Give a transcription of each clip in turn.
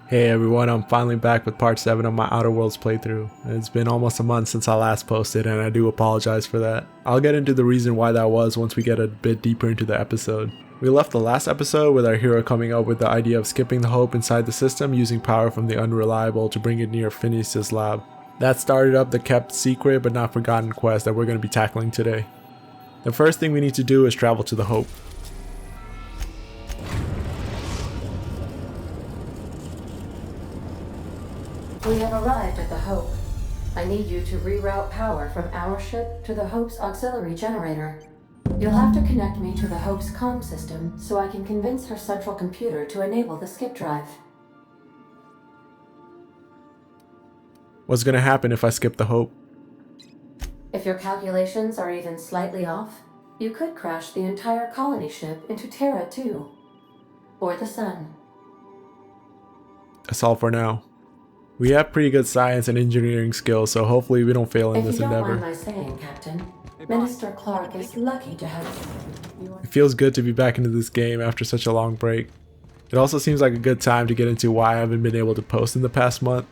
Hey everyone, I'm finally back with part 7 of my Outer Worlds playthrough. It's been almost a month since I last posted and I do apologize for that. I'll get into the reason why that was once we get a bit deeper into the episode. We left the last episode with our hero coming up with the idea of skipping the hope inside the system using power from the Unreliable to bring it near Phineas' lab. That started up the kept secret but not forgotten quest that we're going to be tackling today. The first thing we need to do is travel to the hope. We have arrived at the Hope. I need you to reroute power from our ship to the Hope's auxiliary generator. You'll have to connect me to the Hope's comm system so I can convince her central computer to enable the skip drive. What's going to happen if I skip the hope? If your calculations are even slightly off, you could crash the entire colony ship into Terra 2. Or the Sun. That's all for now. We have pretty good science and engineering skills, so hopefully we don't fail in this endeavor. If you don't mind my saying, Captain, Minister Clark is lucky to have you. It feels good to be back into this game after such a long break. It also seems like a good time to get into why I haven't been able to post in the past month.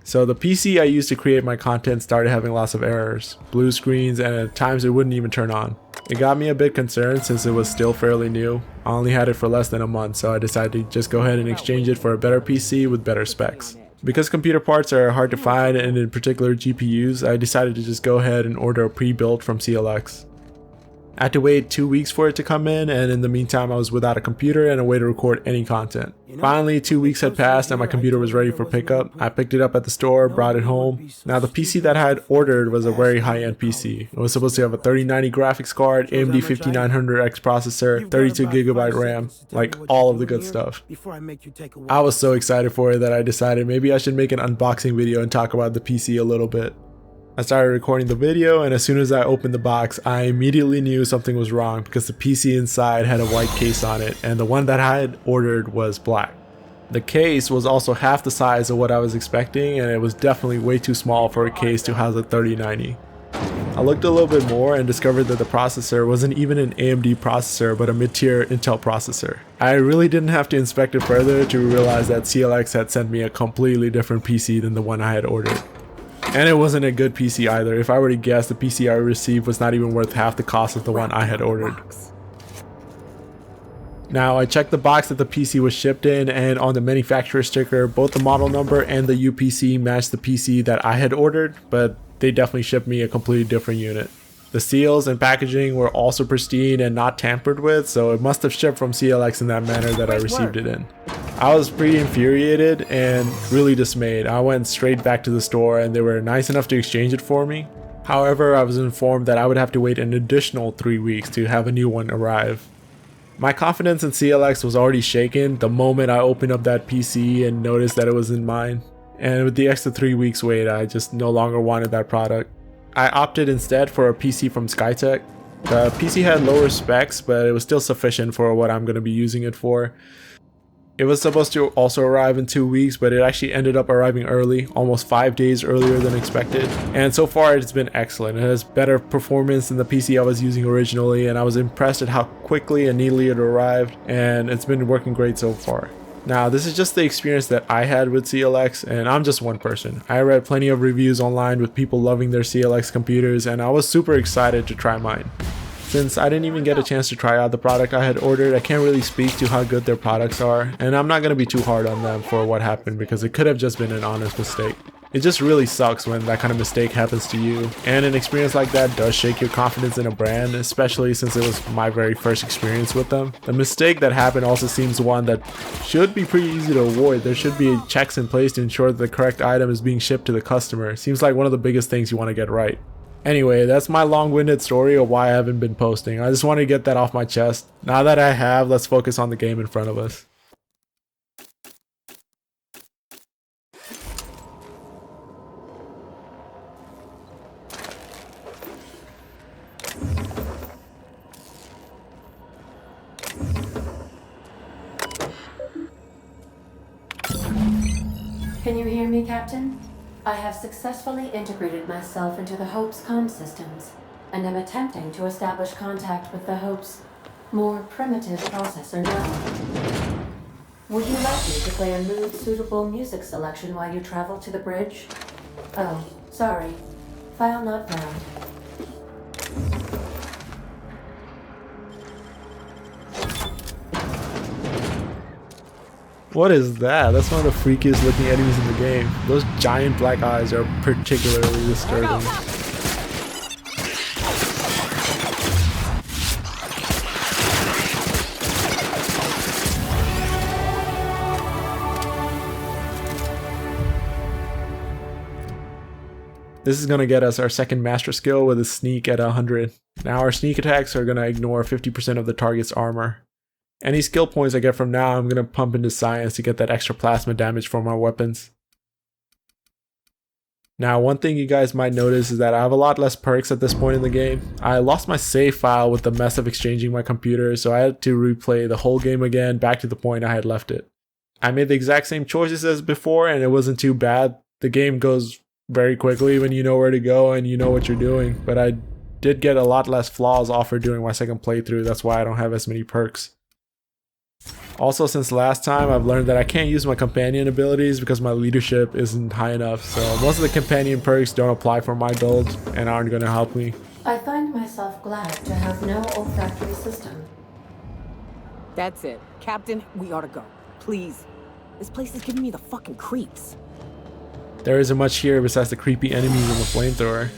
So the PC I used to create my content started having lots of errors, blue screens, and at times it wouldn't even turn on. It got me a bit concerned since it was still fairly new. I only had it for less than a month, so I decided to just go ahead and exchange it for a better PC with better specs. Because computer parts are hard to find, and in particular GPUs, I decided to just go ahead and order a pre-built from CLX. I had to wait 2 weeks for it to come in, and in the meantime I was without a computer and a way to record any content. Finally, 2 weeks had passed and my computer was ready for pickup. I picked it up at the store, brought it home. Now the PC that I had ordered was a very high-end PC. It was supposed to have a 3090 graphics card, AMD 5900X processor, 32GB RAM, like all of the good stuff. I was so excited for it that I decided maybe I should make an unboxing video and talk about the PC a little bit. I started recording the video, and as soon as I opened the box, I immediately knew something was wrong because the PC inside had a white case on it and the one that I had ordered was black. The case was also half the size of what I was expecting, and it was definitely way too small for a case to house a 3090. I looked a little bit more and discovered that the processor wasn't even an AMD processor but a mid-tier Intel processor. I really didn't have to inspect it further to realize that CLX had sent me a completely different PC than the one I had ordered. And it wasn't a good PC either. If I were to guess, the PC I received was not even worth half the cost of the one I had ordered. Now, I checked the box that the PC was shipped in, and on the manufacturer sticker, both the model number and the UPC matched the PC that I had ordered, but they definitely shipped me a completely different unit. The seals and packaging were also pristine and not tampered with, so it must have shipped from CLX in that manner that I received it in. I was pretty infuriated and really dismayed. I went straight back to the store and they were nice enough to exchange it for me. However, I was informed that I would have to wait an additional 3 weeks to have a new one arrive. My confidence in CLX was already shaken the moment I opened up that PC and noticed that it wasn't mine. And with the extra 3 weeks wait, I just no longer wanted that product. I opted instead for a PC from Skytech. The PC had lower specs, but it was still sufficient for what I'm going to be using it for. It was supposed to also arrive in 2 weeks, but it actually ended up arriving early, almost 5 days earlier than expected. And so far it's been excellent. It has better performance than the PC I was using originally, and I was impressed at how quickly and neatly it arrived, and it's been working great so far. Now, this is just the experience that I had with CLX, and I'm just one person. I read plenty of reviews online with people loving their CLX computers, and I was super excited to try mine. Since I didn't even get a chance to try out the product I had ordered, I can't really speak to how good their products are, and I'm not going to be too hard on them for what happened because it could have just been an honest mistake. It just really sucks when that kind of mistake happens to you, and an experience like that does shake your confidence in a brand, especially since it was my very first experience with them. The mistake that happened also seems one that should be pretty easy to avoid. There should be checks in place to ensure that the correct item is being shipped to the customer. Seems like one of the biggest things you want to get right. Anyway, that's my long-winded story of why I haven't been posting. I just wanted to get that off my chest. Now that I have, let's focus on the game in front of us. Can you hear me, Captain? I have successfully integrated myself into the Hope's comm systems, and am attempting to establish contact with the Hope's more primitive processor now. Would you like me to play a mood-suitable music selection while you travel to the bridge? Oh, sorry. File not found. What is that? That's one of the freakiest looking enemies in the game. Those giant black eyes are particularly disturbing. This is going to get us our second master skill with a sneak at 100. Now our sneak attacks are going to ignore 50% of the target's armor. Any skill points I get from now, I'm going to pump into science to get that extra plasma damage for my weapons. Now, one thing you guys might notice is that I have a lot less perks at this point in the game. I lost my save file with the mess of exchanging my computer, so I had to replay the whole game again back to the point I had left it. I made the exact same choices as before and it wasn't too bad. The game goes very quickly when you know where to go and you know what you're doing, but I did get a lot less flaws offered during my second playthrough. That's why I don't have as many perks. Also, since last time, I've learned that I can't use my companion abilities because my leadership isn't high enough, so most of the companion perks don't apply for my build and aren't going to help me. I find myself glad to have no olfactory system. That's it. Captain, we ought to go. Please. This place is giving me the fucking creeps. There isn't much here besides the creepy enemies and the flamethrower.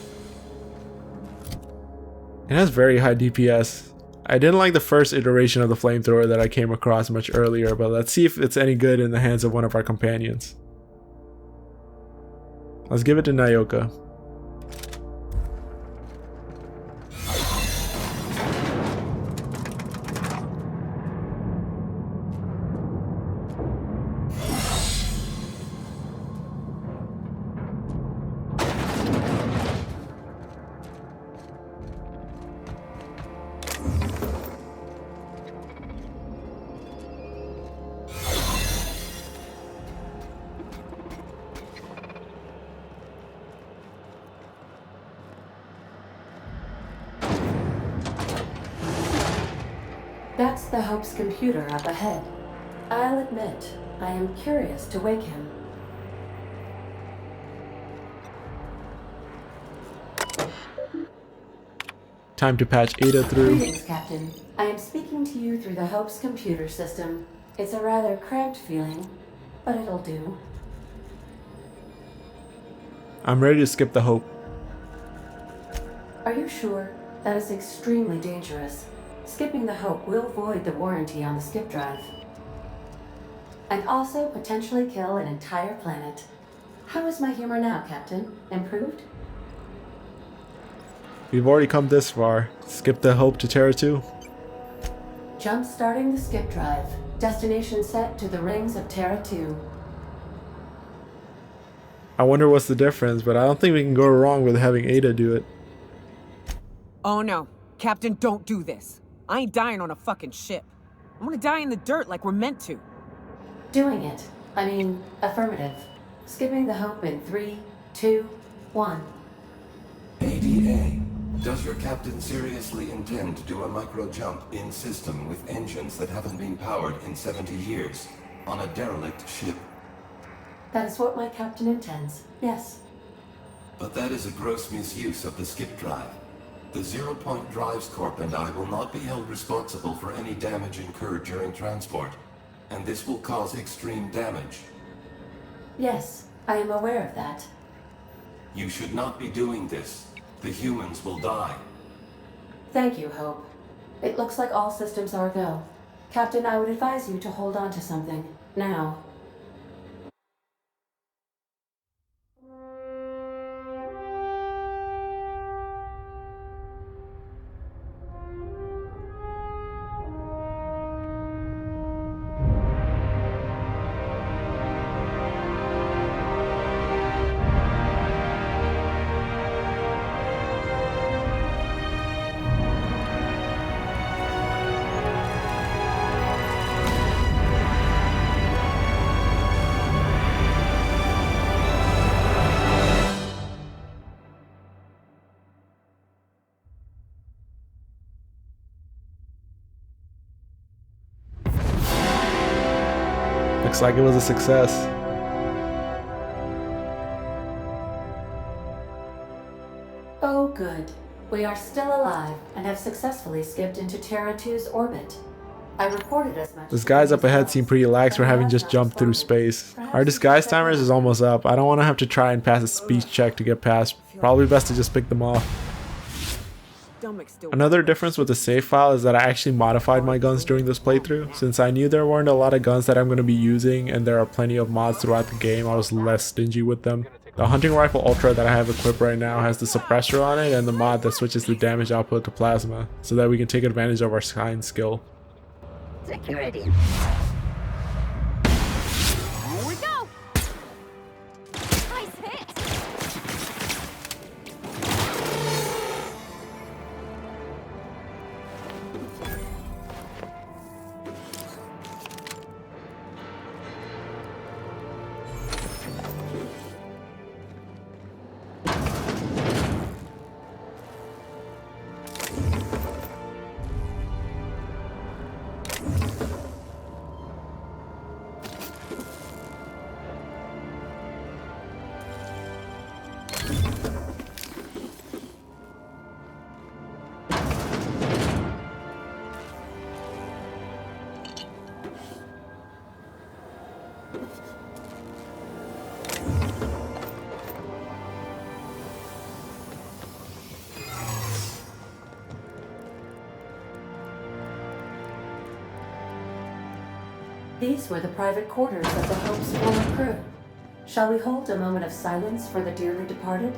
It has very high DPS. I didn't like the first iteration of the flamethrower that I came across much earlier, but let's see if it's any good in the hands of one of our companions. Let's give it to Nyoka. That's the Hope's computer up ahead. I'll admit, I am curious to wake him. Time to patch Ada through. Greetings, Captain. I am speaking to you through the Hope's computer system. It's a rather cramped feeling, but it'll do. I'm ready to skip the Hope. Are you sure? That is extremely dangerous. Skipping the Hope will void the warranty on the skip drive. And also potentially kill an entire planet. How is my humor now, Captain? Improved? We've already come this far. Skip the Hope to Terra 2. Jump starting the skip drive. Destination set to the rings of Terra 2. I wonder what's the difference, but I don't think we can go wrong with having Ada do it. Oh no. Captain, don't do this. I ain't dying on a fucking ship. I'm gonna die in the dirt like we're meant to. Doing it. I mean, affirmative. Skipping the Hope in 3, 2, 1. ADA. Does your captain seriously intend to do a micro-jump in system with engines that haven't been powered in 70 years on a derelict ship? That is what my captain intends. Yes. But that is a gross misuse of the skip drive. The Zero Point Drives Corp and I will not be held responsible for any damage incurred during transport, and this will cause extreme damage. Yes, I am aware of that. You should not be doing this. The humans will die. Thank you, Hope. It looks like all systems are go. Captain, I would advise you to hold on to something. Now. Looks like it was a success. Oh, good. We are still alive and have successfully skipped into Terra 2's orbit. I reported as much. Those guys up ahead seem pretty lax for having just jumped through space. Our disguise timers is almost up. I don't want to have to try and pass a speech check to get past. Probably best to just pick them off. Another difference with the save file is that I actually modified my guns during this playthrough. Since I knew there weren't a lot of guns that I'm going to be using and there are plenty of mods throughout the game, I was less stingy with them. The hunting rifle ultra that I have equipped right now has the suppressor on it and the mod that switches the damage output to plasma, so that we can take advantage of our sign skill. Security. Here we go. Nice hit. These were the private quarters of the Hope's former crew. Shall we hold a moment of silence for the dearly departed?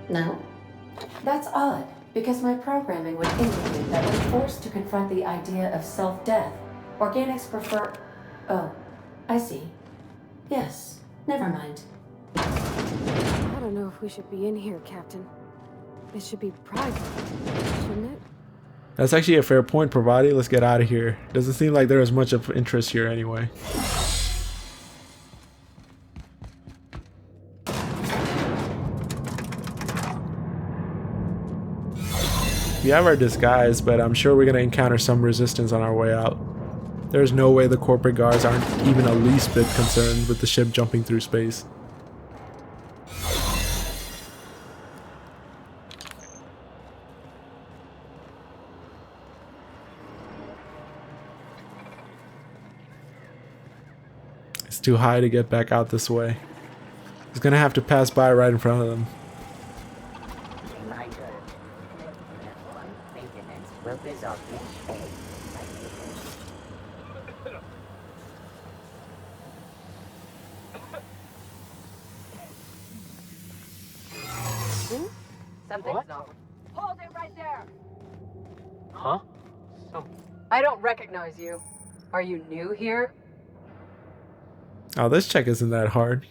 No? That's odd, because my programming would indicate that when forced to confront the idea of self-death, organics prefer... Oh, I see. Yes, never mind. I don't know if we should be in here, Captain. It should be private, shouldn't it? That's actually a fair point, Pravati. Let's get out of here. Doesn't seem like there is much of interest here anyway. We have our disguise, but I'm sure we're going to encounter some resistance on our way out. There's no way the corporate guards aren't even a least bit concerned with the ship jumping through space. It's too high to get back out this way. He's gonna have to pass by right in front of them. Reminder. Maintenance will result in Something's wrong. Hold it right there! Huh? I don't recognize you. Are you new here? Oh, this check isn't that hard.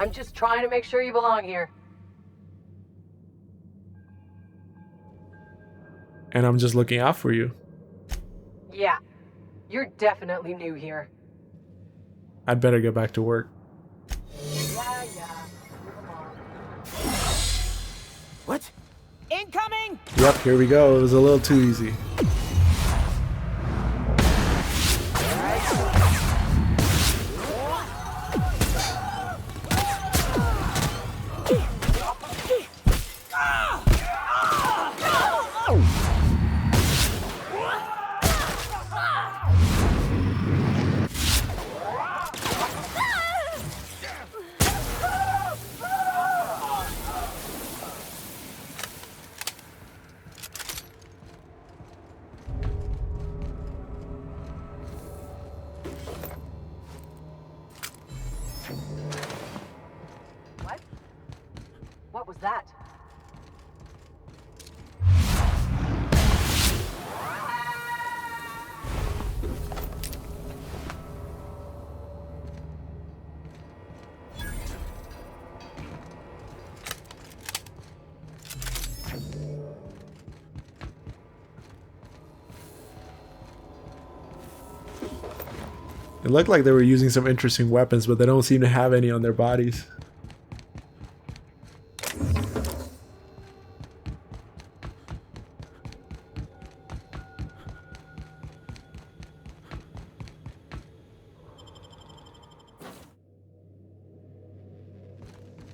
I'm just trying to make sure you belong here. And I'm just looking out for you. Yeah, you're definitely new here. I'd better get back to work. Yeah. Move along. What? Incoming! Yep, here we go. It was a little too easy. What was that? It looked like they were using some interesting weapons, but they don't seem to have any on their bodies.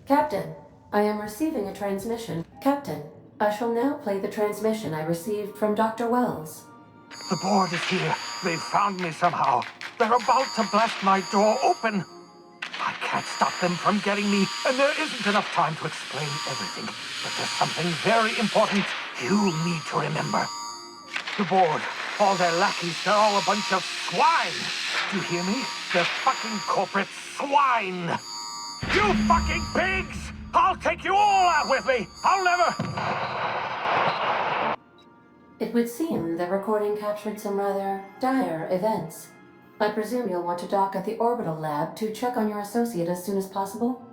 Captain, I am receiving a transmission. Captain, I shall now play the transmission I received from Dr. Wells. The board is here. They've found me somehow. They're about to blast my door open. I can't stop them from getting me, and there isn't enough time to explain everything. But there's something very important you need to remember. The board, all their lackeys, they're all a bunch of swine. Do you hear me? They're fucking corporate swine. You fucking pigs! I'll take you all out with me! I'll never... It would seem the recording captured some rather dire events. I presume you'll want to dock at the orbital lab to check on your associate as soon as possible?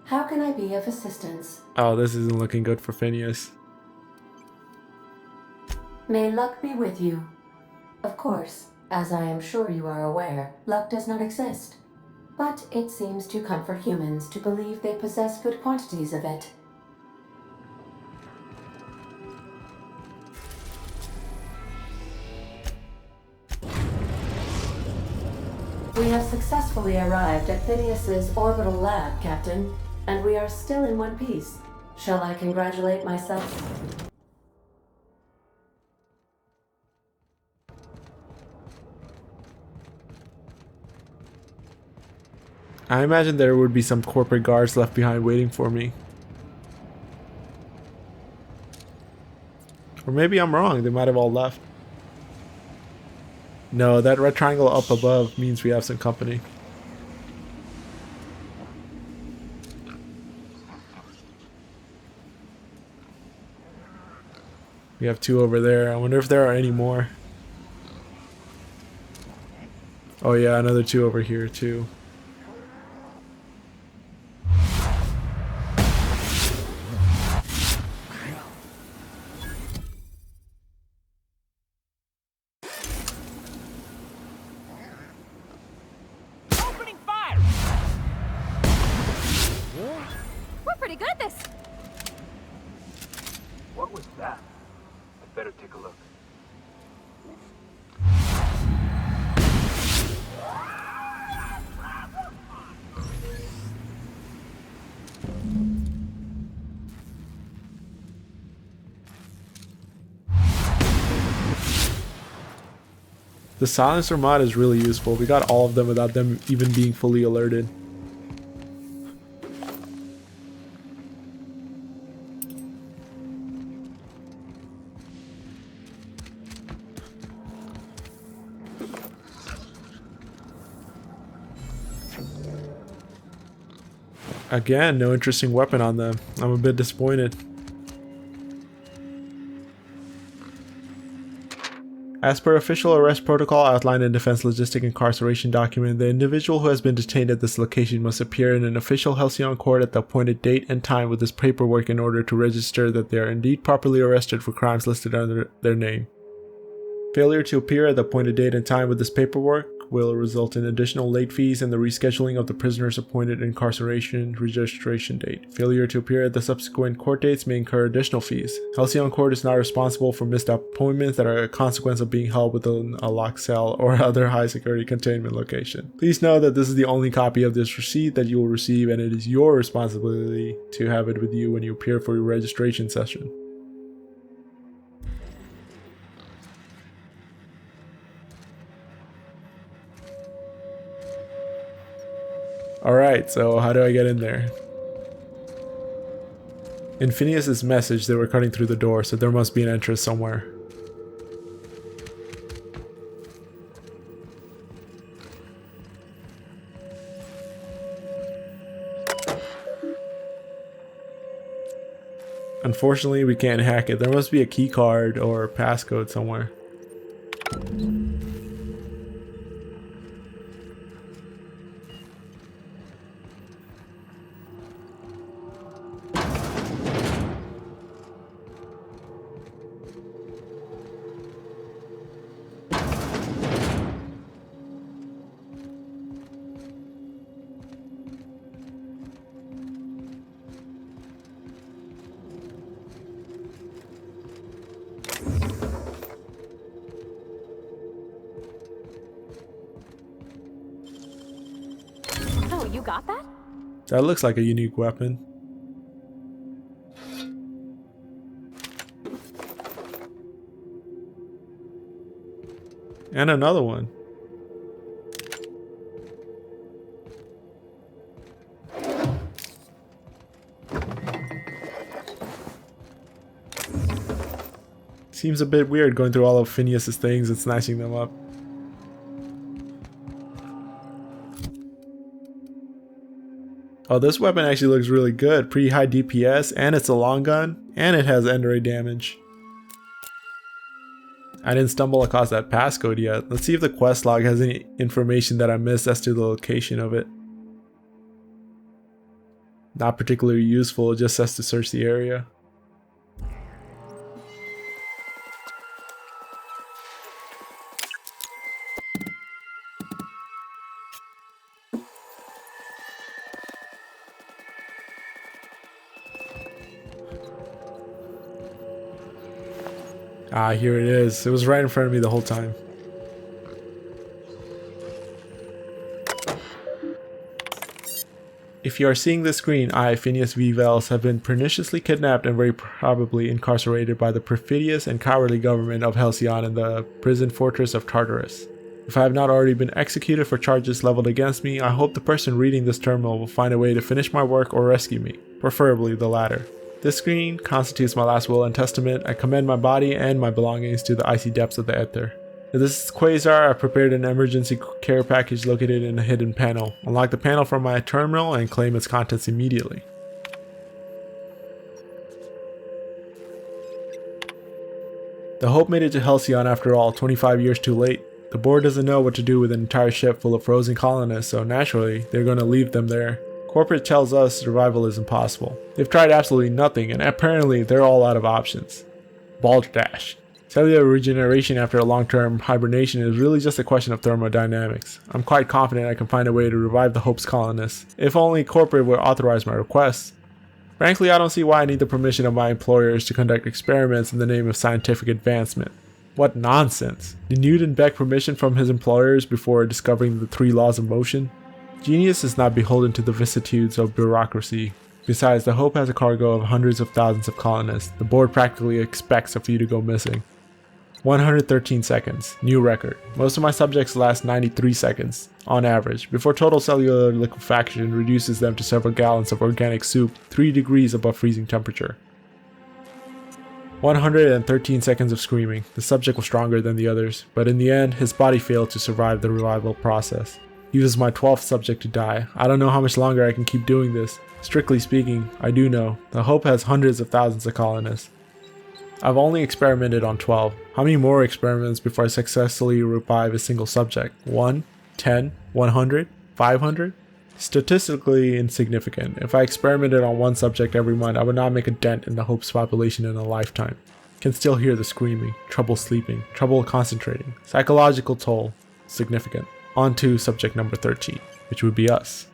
How can I be of assistance? Oh, this isn't looking good for Phineas. May luck be with you. Of course, as I am sure you are aware, luck does not exist. But it seems to comfort humans to believe they possess good quantities of it. We have successfully arrived at Phineas's orbital lab, Captain, and we are still in one piece. Shall I congratulate myself? I imagine there would be some corporate guards left behind waiting for me. Or maybe I'm wrong, they might have all left. No, that red triangle up above means we have some company. We have 2 over there. I wonder if there are any more. Oh yeah, another 2 over here too. We're pretty good at this. What was that? I'd better take a look. The silencer mod is really useful. We got all of them without them even being fully alerted. Again, no interesting weapon on them. I'm a bit disappointed. As per official arrest protocol outlined in Defense Logistic Incarceration document, the individual who has been detained at this location must appear in an official Halcyon court at the appointed date and time with this paperwork in order to register that they are indeed properly arrested for crimes listed under their name. Failure to appear at the appointed date and time with this paperwork will result in additional late fees and the rescheduling of the prisoner's appointed incarceration registration date. Failure to appear at the subsequent court dates may incur additional fees. Halcyon Court is not responsible for missed appointments that are a consequence of being held within a locked cell or other high security containment location. Please know that this is the only copy of this receipt that you will receive, and it is your responsibility to have it with you when you appear for your registration session. Alright, so how do I get in there? In Phineas's message, they were cutting through the door, so there must be an entrance somewhere. Unfortunately, we can't hack it. There must be a key card or passcode somewhere. Oh, you got that? That looks like a unique weapon. And another one. Seems a bit weird going through all of Phineas's things and snatching them up. Oh, this weapon actually looks really good. Pretty high DPS, and it's a long gun, and it has end ray damage. I didn't stumble across that passcode yet. Let's see if the quest log has any information that I missed as to the location of it. Not particularly useful, it just says to search the area. Ah, here it is. It was right in front of me the whole time. If you are seeing this screen, I, Phineas V. Vels, have been perniciously kidnapped and very probably incarcerated by the perfidious and cowardly government of Halcyon in the prison fortress of Tartarus. If I have not already been executed for charges leveled against me, I hope the person reading this terminal will find a way to finish my work or rescue me, preferably the latter. This screen constitutes my last will and testament. I commend my body and my belongings to the icy depths of the ether. If this is Quasar, I prepared an emergency care package located in a hidden panel. Unlock the panel from my terminal and claim its contents immediately. The Hope made it to Halcyon after all, 25 years too late. The board doesn't know what to do with an entire ship full of frozen colonists, so naturally, they're going to leave them there. Corporate tells us survival is impossible. They've tried absolutely nothing, and apparently they're all out of options. Balderdash. Cellular regeneration after a long-term hibernation is really just a question of thermodynamics. I'm quite confident I can find a way to revive the Hope's colonists, if only corporate would authorize my request. Frankly, I don't see why I need the permission of my employers to conduct experiments in the name of scientific advancement. What nonsense! Did Newton beg permission from his employers before discovering the 3 laws of motion? Genius is not beholden to the vicissitudes of bureaucracy. Besides, the Hope has a cargo of hundreds of thousands of colonists. The board practically expects a few to go missing. 113 seconds. New record. Most of my subjects last 93 seconds, on average, before total cellular liquefaction reduces them to several gallons of organic soup 3 degrees above freezing temperature. 113 seconds of screaming. The subject was stronger than the others, but in the end, his body failed to survive the revival process. He was my 12th subject to die. I don't know how much longer I can keep doing this. Strictly speaking, I do know. The Hope has hundreds of thousands of colonists. I've only experimented on 12. How many more experiments before I successfully revive a single subject? 1? 10? 100? 500? Statistically insignificant. If I experimented on one subject every month, I would not make a dent in the Hope's population in a lifetime. Can still hear the screaming, trouble sleeping, trouble concentrating. Psychological toll, significant. On to subject number 13, which would be us.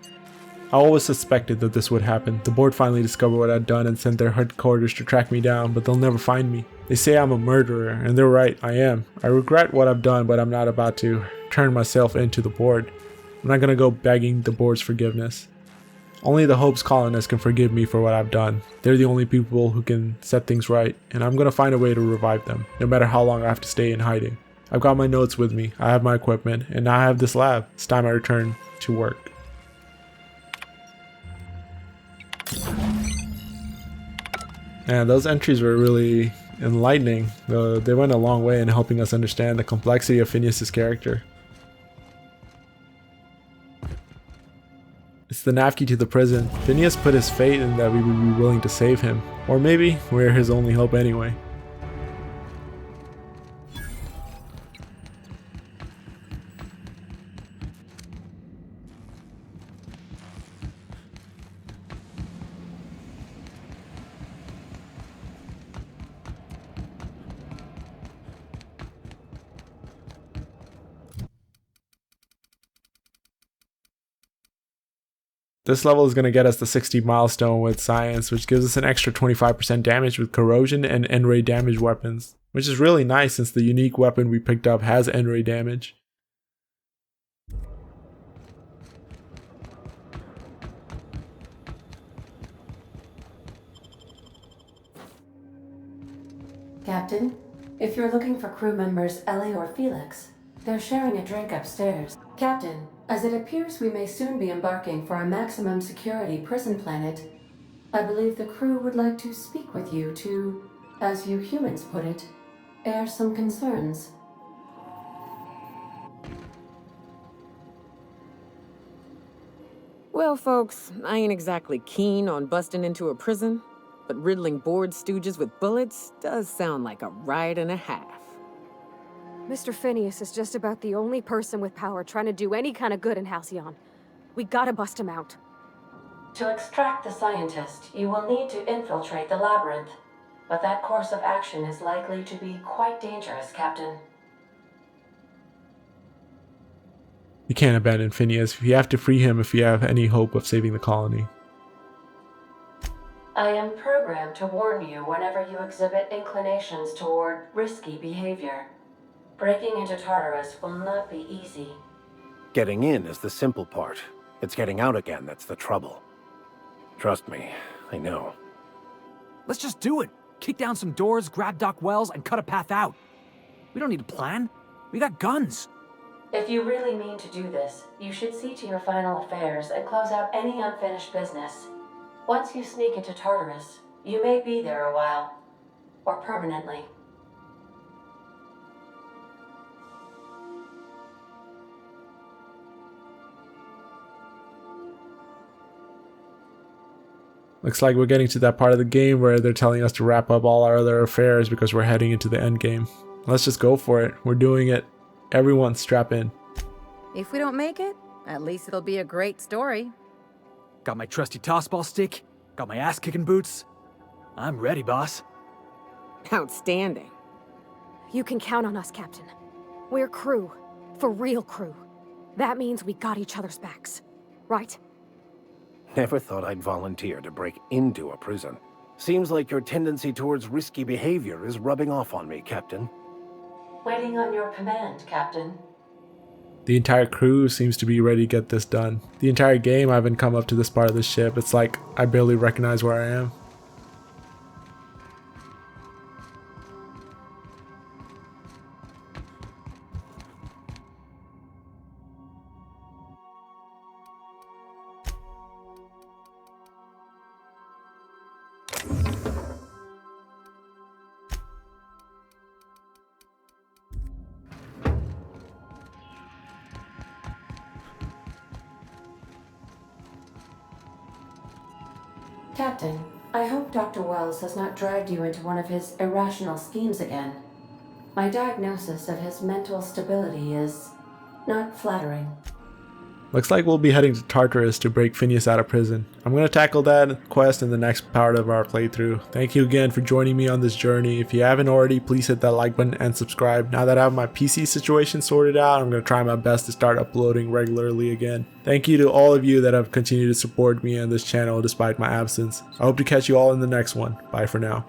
I always suspected that this would happen. The board finally discovered what I'd done and sent their headquarters to track me down, but they'll never find me. They say I'm a murderer, and they're right, I am. I regret what I've done, but I'm not about to turn myself into the board. I'm not gonna go begging the board's forgiveness. Only the Hope's colonists can forgive me for what I've done. They're the only people who can set things right, and I'm gonna find a way to revive them, no matter how long I have to stay in hiding. I've got my notes with me, I have my equipment, and now I have this lab. It's time I return to work. And those entries were really enlightening, though they went a long way in helping us understand the complexity of Phineas's character. It's the Navkey to the prison. Phineas put his fate in that we would be willing to save him. Or maybe we're his only hope anyway. This level is going to get us the 60 milestone with science, which gives us an extra 25% damage with corrosion and end-ray damage weapons, which is really nice since the unique weapon we picked up has end-ray damage. Captain. If you're looking for crew members Ellie or Felix, they're sharing a drink upstairs. Captain, as it appears we may soon be embarking for a maximum security prison planet, I believe the crew would like to speak with you to, as you humans put it, air some concerns. Well, folks, I ain't exactly keen on busting into a prison, but riddling bored stooges with bullets does sound like a ride and a half. Mr. Phineas is just about the only person with power trying to do any kind of good in Halcyon. We gotta bust him out. To extract the scientist, you will need to infiltrate the labyrinth. But that course of action is likely to be quite dangerous, Captain. You can't abandon Phineas. You have to free him if you have any hope of saving the colony. I am programmed to warn you whenever you exhibit inclinations toward risky behavior. Breaking into Tartarus will not be easy. Getting in is the simple part. It's getting out again that's the trouble. Trust me, I know. Let's just do it. Kick down some doors, grab Doc Wells, and cut a path out. We don't need a plan. We got guns. If you really mean to do this, you should see to your final affairs and close out any unfinished business. Once you sneak into Tartarus, you may be there a while. Or permanently. Looks like we're getting to that part of the game where they're telling us to wrap up all our other affairs because we're heading into the end game. Let's just go for it. We're doing it. Everyone strap in. If we don't make it, at least it'll be a great story. Got my trusty tossball stick. Got my ass-kicking boots. I'm ready, boss. Outstanding. You can count on us, Captain. We're crew. For real crew. That means we got each other's backs. Right? Never thought I'd volunteer to break into a prison. Seems like your tendency towards risky behavior is rubbing off on me, Captain. Waiting on your command, Captain. The entire crew seems to be ready to get this done. The entire game I haven't come up to this part of the ship. It's like I barely recognize where I am. Captain, I hope Dr. Wells has not dragged you into one of his irrational schemes again. My diagnosis of his mental stability is not flattering. Looks like we'll be heading to Tartarus to break Phineas out of prison. I'm going to tackle that quest in the next part of our playthrough. Thank you again for joining me on this journey. If you haven't already, please hit that like button and subscribe. Now that I have my PC situation sorted out, I'm going to try my best to start uploading regularly again. Thank you to all of you that have continued to support me on this channel despite my absence. I hope to catch you all in the next one. Bye for now.